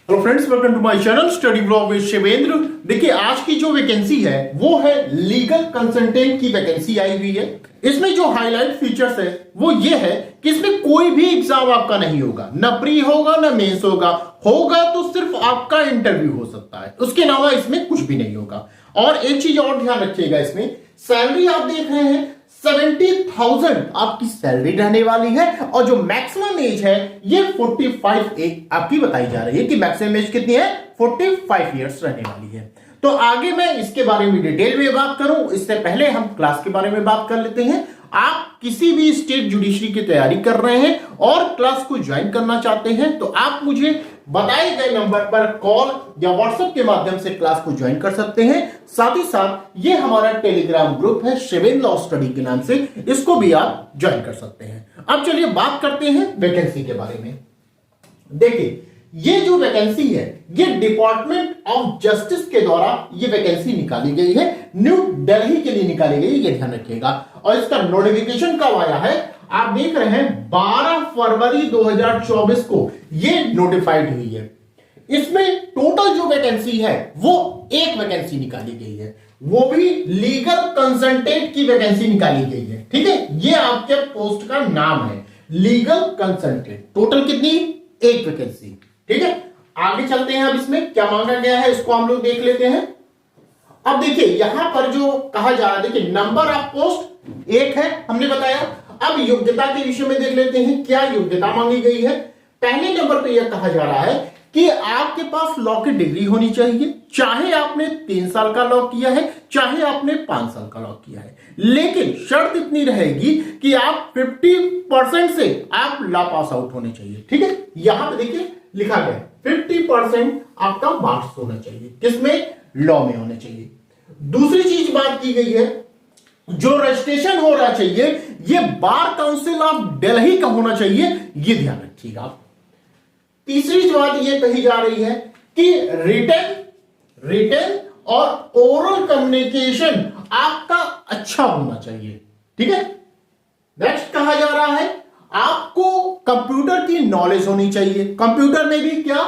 Hello friends, welcome to my channel study blog with Shivendra. देखिए, आज की जो वैकेंसी है वो है लीगल कंसल्टेंट की वैकेंसी आई हुई है। इसमें जो हाईलाइट फीचर्स है वो ये है कि इसमें कोई भी एग्जाम आपका नहीं होगा, ना प्री होगा ना मेंस होगा तो सिर्फ आपका इंटरव्यू हो सकता है, उसके अलावा इसमें कुछ भी नहीं होगा। और एक चीज और ध्यान रखिएगा, इसमें सैलरी आप देख रहे हैं 70,000 आपकी सैलरी रहने वाली है और जो मैक्सिमम एज है ये 45 एज आपकी बताई जा रही है कि मैक्सिमम एज कितनी है, 45 इयर्स रहने वाली है। तो आगे मैं इसके बारे में डिटेल में बात करूं, इससे पहले हम क्लास के बारे में बात कर लेते हैं। आप किसी भी स्टेट जुडिशरी की तैयारी कर रहे हैं और क्लास को ज्वाइन करना चाहते हैं तो आप मुझे बताए गए नंबर पर कॉल या व्हाट्सएप के माध्यम से क्लास को ज्वाइन कर सकते हैं। साथ ही साथ ये हमारा टेलीग्राम ग्रुप है शिवेंद्र लॉ स्टडी के नाम से, इसको भी आप ज्वाइन कर सकते हैं। अब चलिए बात करते हैं वैकेंसी के बारे में। देखिए, ये जो वैकेंसी है ये डिपार्टमेंट ऑफ जस्टिस के द्वारा ये वैकेंसी निकाली गई है, न्यू दिल्ली के लिए निकाली गई, ये ध्यान रखिएगा। और इसका नोटिफिकेशन कब आया है, आप देख रहे हैं 12 फरवरी 2024 को ये नोटिफाइड हुई है। इसमें टोटल जो वैकेंसी है वो एक वैकेंसी निकाली गई है, वो भी लीगल कंसल्टेंट की वैकेंसी निकाली गई है। ठीक है, ये आपके पोस्ट का नाम है, लीगल कंसल्टेंट। टोटल कितनी, एक वैकेंसी। ठीक है, आगे चलते हैं। अब इसमें क्या मांगा गया है इसको हम लोग देख लेते हैं। अब देखिए यहां पर जो कहा जा रहा है, देखिए नंबर ऑफ पोस्ट एक है, हमने बताया। अब योग्यता के विषय में देख लेते हैं क्या योग्यता मांगी गई है। पहले नंबर पे यह कहा जा रहा है कि आपके पास लॉ की डिग्री होनी चाहिए, चाहे आपने 3 साल का लॉ किया है चाहे आपने 5 साल का लॉ किया है, लेकिन शर्त इतनी रहेगी कि आप 50% से आप लॉ पास आउट होने चाहिए। ठीक है, यहां पे देखिए लिखा गया 50% आपका मार्क्स होना चाहिए, किसमें, लॉ में होना चाहिए। दूसरी चीज बात की गई है, जो रजिस्ट्रेशन हो रहा चाहिए ये बार काउंसिल ऑफ दिल्ली का होना चाहिए, ये ध्यान रखिएगा आप। तीसरी बात ये कही जा रही है कि रिटन और ओरल कम्युनिकेशन आपका अच्छा होना चाहिए। ठीक है, नेक्स्ट कहा जा रहा है आपको कंप्यूटर की नॉलेज होनी चाहिए। कंप्यूटर में भी क्या,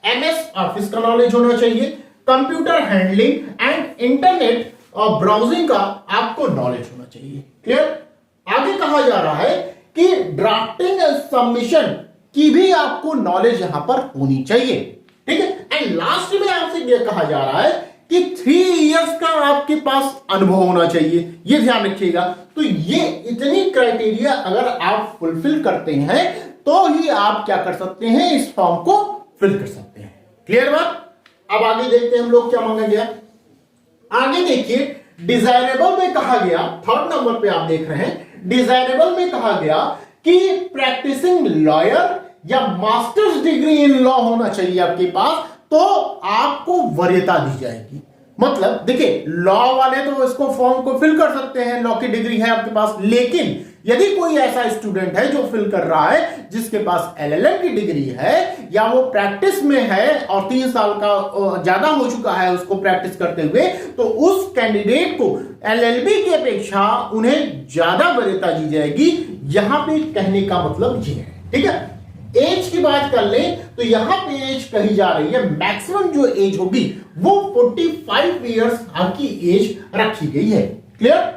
एमएस ऑफिस का नॉलेज होना चाहिए, कंप्यूटर हैंडलिंग एंड इंटरनेट और ब्राउजिंग का आपको नॉलेज होना चाहिए। क्लियर। आगे कहा जा रहा है कि ड्राफ्टिंग एंड सबमिशन की भी आपको नॉलेज यहां पर होनी चाहिए। ठीक है, एंड लास्ट में आपसे यह कहा जा रहा है कि 3 इयर्स का आपके पास अनुभव होना चाहिए, ये ध्यान रखिएगा। तो ये इतनी क्राइटेरिया अगर आप फुलफिल करते हैं तो ही आप क्या कर सकते हैं, इस फॉर्म को फिल कर सकते हैं। क्लियर बात। अब आगे देखते हैं हम लोग क्या मांगा गया। आगे देखिए, डिजायरेबल में कहा गया, 3rd नंबर पे आप देख रहे हैं, डिजायरेबल में कहा गया कि प्रैक्टिसिंग लॉयर या मास्टर्स डिग्री इन लॉ होना चाहिए आपके पास, तो आपको वरीयता दी जाएगी। मतलब देखिए, लॉ वाले तो इसको फॉर्म को फिल कर सकते हैं, लॉ की डिग्री है आपके पास, लेकिन यदि कोई ऐसा स्टूडेंट है जो फिल कर रहा है जिसके पास एलएलएम की डिग्री है या वो प्रैक्टिस में है और 3 साल का ज्यादा हो चुका है उसको प्रैक्टिस करते हुए, तो उस कैंडिडेट को एलएलबी की अपेक्षा उन्हें ज्यादा वरीयता दी जाएगी। यहां पे कहने का मतलब ये है। ठीक है, एज की बात कर ले तो यहां पे एज कही जा रही है, मैक्सिमम जो एज होगी वो 45 इयर्स आपकी एज रखी गई है। क्लियर।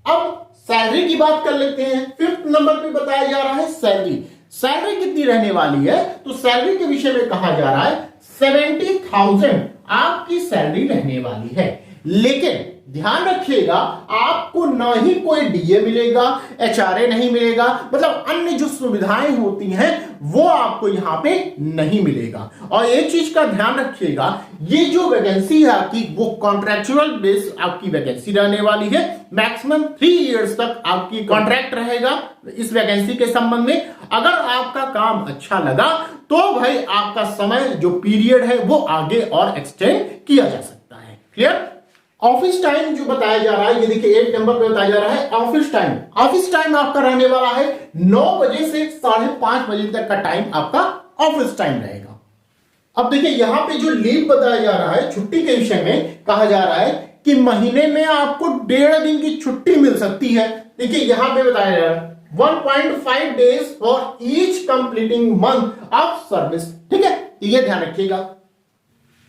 अब सैलरी की बात कर लेते हैं। 5th नंबर पे बताया जा रहा है सैलरी कितनी रहने वाली है, तो सैलरी के विषय में कहा जा रहा है 70,000 आपकी सैलरी रहने वाली है। लेकिन ध्यान रखिएगा, आपको ना ही कोई डीए मिलेगा, एचआरए नहीं मिलेगा, मतलब अन्य जो सुविधाएं होती हैं वो आपको यहां पे नहीं मिलेगा। और एक चीज का ध्यान रखिएगा, ये जो वैकेंसी है आपकी वो कॉन्ट्रैक्चुअल बेस आपकी वैकेंसी रहने वाली है। मैक्सिमम 3 इयर्स तक आपकी कॉन्ट्रैक्ट रहेगा इस वैकेंसी के संबंध में। अगर आपका काम अच्छा लगा तो भाई आपका समय जो पीरियड है वो आगे और एक्सटेंड किया जा सकता है। क्लियर। ऑफिस टाइम जो बताया जा रहा है, ये देखिए 8 नंबर पे बताया जा रहा है ऑफिस टाइम आपका रहने वाला है 9 बजे से 5:30 बजे तक का टाइम आपका ऑफिस टाइम रहेगा। अब देखिए यहां पे जो लीव बताया जा रहा है, छुट्टी के विषय में कहा जा रहा है कि महीने में आपको 1.5 दिन की छुट्टी मिल सकती है। देखिए यहां पे बताया जा रहा है 1.5 days for each completing month of service. ठीक है, ये ध्यान रखिएगा।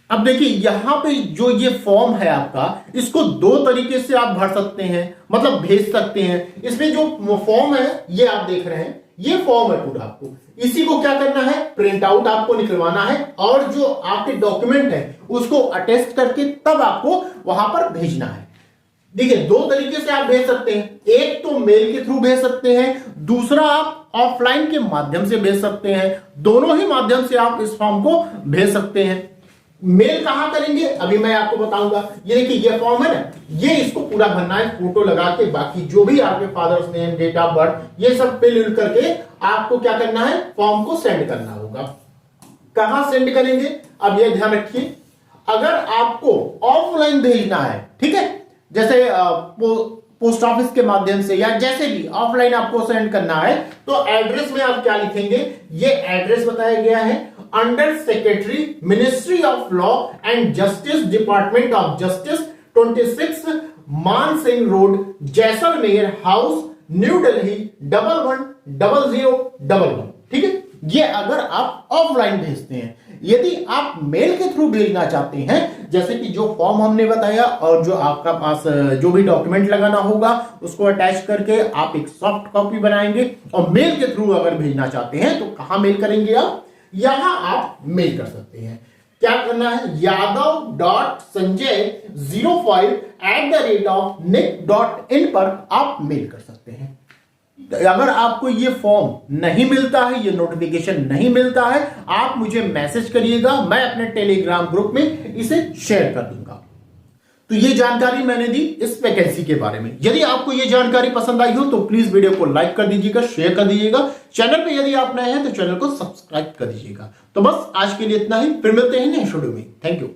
अब देखिए यहां पे जो ये फॉर्म है आपका, इसको दो तरीके से आप भर सकते हैं, मतलब भेज सकते हैं। इसमें जो फॉर्म है ये आप देख रहे हैं, ये फॉर्म है पूरा। आपको इसी को क्या करना है, प्रिंट आउट आपको निकलवाना है और जो आपके डॉक्यूमेंट है उसको अटेस्ट करके तब आपको वहां पर भेजना है। देखिए दो तरीके से आप भेज सकते हैं, एक तो मेल के थ्रू भेज सकते हैं, दूसरा आप ऑफलाइन के माध्यम से भेज सकते हैं। दोनों ही माध्यम से आप इस फॉर्म को भेज सकते हैं। मेल कहां करेंगे अभी मैं आपको बताऊंगा। ये देखिए ये फॉर्म है ना, ये इसको पूरा भरना है, फोटो लगा के, बाकी जो भी आपके father's name, date of birth, ये सब फिल करके आपको क्या करना है, फॉर्म को सेंड करना होगा। कहां सेंड करेंगे अब ये ध्यान रखिए। अगर आपको ऑफलाइन भेजना है, ठीक है, जैसे पोस्ट ऑफिस के माध्यम से या जैसे भी ऑफलाइन आपको सेंड करना है, तो एड्रेस में आप क्या लिखेंगे, ये एड्रेस बताया गया है, under secretary ministry of law and justice, department of justice, 26 मान Singh road, Jaisalmer house, new Delhi 110011। ठीक है, ये अगर आप ऑफलाइन भेजते हैं। यदि आप मेल के थ्रू भेजना चाहते हैं, जैसे कि जो फॉर्म हमने बताया और जो आपका पास जो भी डॉक्यूमेंट लगाना होगा उसको अटैच करके आप एक सॉफ्ट कॉपी बनाएंगे और मेल के थ्रू अगर भेजना चाहते हैं तो कहां मेल करेंगे आप, यहां आप मेल कर सकते हैं। क्या करना है, yadav.sanjay05@nick.in पर आप मेल कर सकते हैं। अगर आपको ये फॉर्म नहीं मिलता है, ये नोटिफिकेशन नहीं मिलता है, आप मुझे मैसेज करिएगा, मैं अपने टेलीग्राम ग्रुप में इसे शेयर कर दूंगा। तो ये जानकारी मैंने दी इस वैकेंसी के बारे में। यदि आपको ये जानकारी पसंद आई हो तो प्लीज वीडियो को लाइक कर दीजिएगा, शेयर कर दीजिएगा। चैनल पे यदि आप नए हैं तो चैनल को सब्सक्राइब कर दीजिएगा। तो बस आज के लिए इतना ही, फिर मिलते हैं नेक्स्ट वीडियो में। Thank you.